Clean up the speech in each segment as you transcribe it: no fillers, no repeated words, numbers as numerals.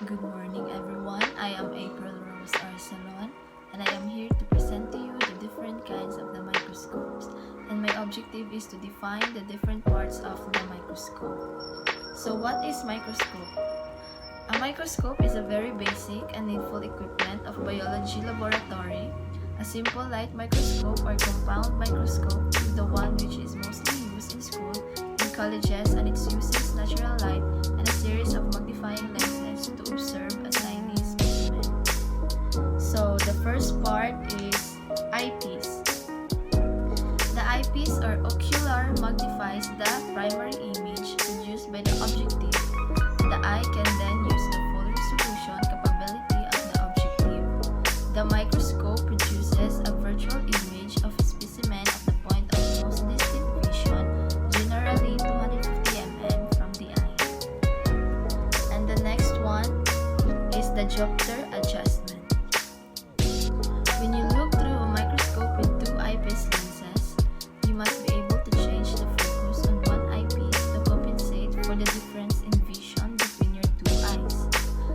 Good morning everyone, I am April Rose Arsalon and I am here to present to you the different kinds of the microscopes, and my objective is to define the different parts of the microscope. So what is microscope? A microscope is a very basic and needful equipment of biology laboratory. A simple light microscope or compound microscope is the one which is mostly used in school, in colleges, and it uses natural light and a series of magnifying lenses to observe a tiny specimen. So the first part is eyepiece. The eyepiece or ocular magnifies the primary image produced by the objective. The eye can then use the full resolution capability of the objective. The microscope produces a virtual image of a specimen at the point of most distant vision, generally 250 mm from the eye. And the next one is the diopter adjustment. When you look through a microscope with two eyepiece lenses, you must be able to change the focus on one eyepiece to compensate for the difference in vision between your two eyes.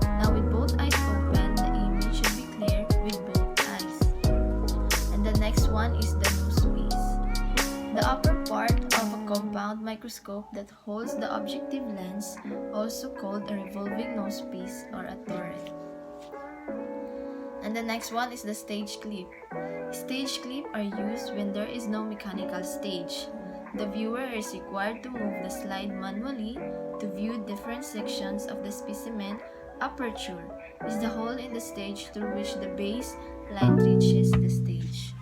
Now with both eyes open, the image should be clear with both eyes. And the next one is the nosepiece. The upper part of a compound microscope that holds the objective lens, also called a revolving nosepiece or a turret. And the next one is the stage clip. Stage clip are used when there is no mechanical stage. The viewer is required to move the slide manually to view different sections of the specimen. Aperture is the hole in the stage through which the base light reaches the stage.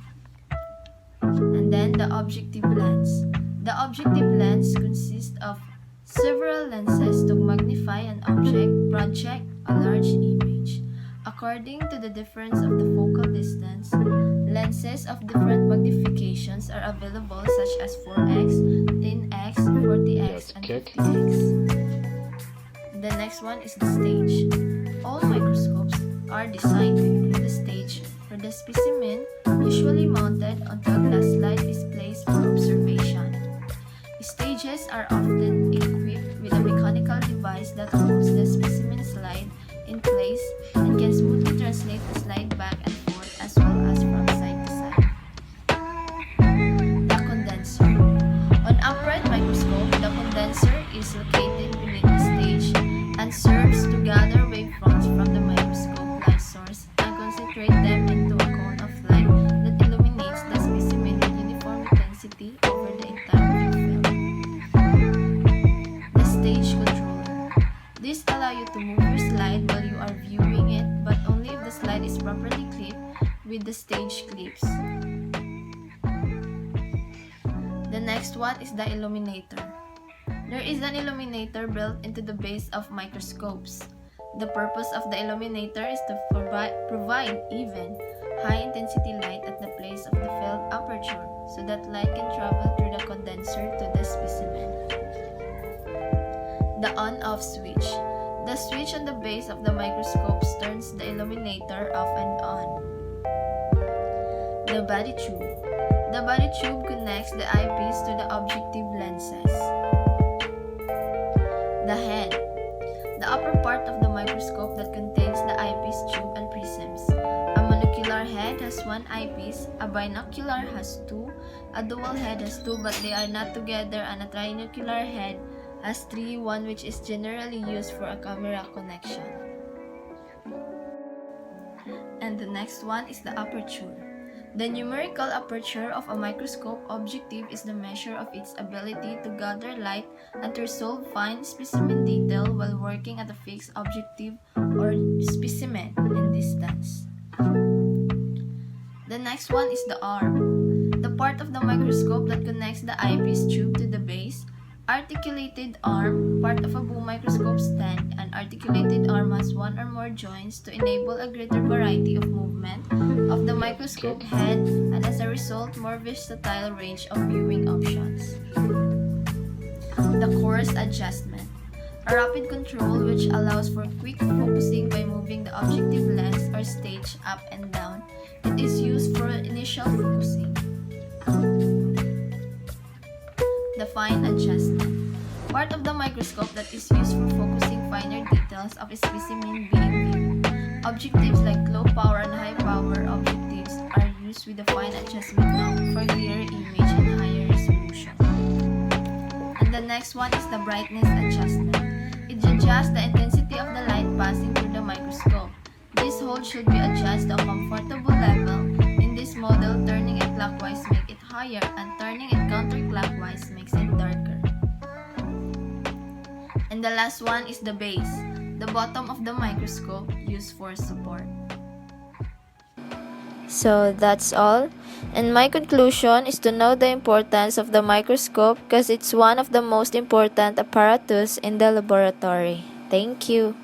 And then the objective lens. The objective lens consists of several lenses to magnify an object, project a large image. According to the difference of the focal distance, lenses of different magnifications are available such as 4x, 10x, 40x, and 50x. The next one is the stage. All microscopes are designed to include a stage for the specimen, usually mounted onto a glass slide is placed for observation. Stages are often equipped with a mechanical device that holds the specimen slide in place and can smoothly translate the slide back and forth as well as from side to side. The condenser. On upright microscope, the condenser is located beneath the stage and serves to gather wavefronts from the microscope light source and concentrate them into a cone of light that illuminates the specimen with uniform intensity over the entire view field. The stage controller. This allows you to move your slide while you are viewing it, but only if the slide is properly clipped with the stage clips. The next one is the illuminator. There is an illuminator built into the base of microscopes. The purpose of the illuminator is to provide even, high-intensity light at the place of the field aperture so that light can travel through the condenser to the specimen. The on-off switch. The switch on the base of the microscope turns the illuminator off and on. The body tube. The body tube connects the eyepiece to the objective lenses. The head. The upper part of the microscope that contains the eyepiece tube and prisms. A monocular head has one eyepiece, a binocular has two, a dual head has two but they are not together, and a trinocular head has three, one which is generally used for a camera connection. And the next one is the aperture. The numerical aperture of a microscope objective is the measure of its ability to gather light and to resolve fine specimen detail while working at a fixed objective or specimen in distance. The next one is the arm. The part of the microscope that connects the eyepiece tube to the base. Articulated arm, part of a boom microscope stand. An articulated arm has one or more joints to enable a greater variety of movement of the microscope head and as a result more versatile range of viewing options. The coarse adjustment. A rapid control which allows for quick focusing by moving the objective lens or stage up and down. It is used for initial focusing. The fine adjustment. Part of the microscope that is used for focusing finer details of a specimen being viewed. Objectives like low power and high power objectives are used with a fine adjustment knob for clearer image and higher resolution. And the next one is the brightness adjustment. It adjusts the intensity of the light passing through the microscope. This hole should be adjusted to a comfortable level. In this model, turning it clockwise makes it higher and turning it counterclockwise makes it darker. And the last one is the base, the bottom of the microscope used for support. So that's all. And my conclusion is to know the importance of the microscope because it's one of the most important apparatus in the laboratory. Thank you.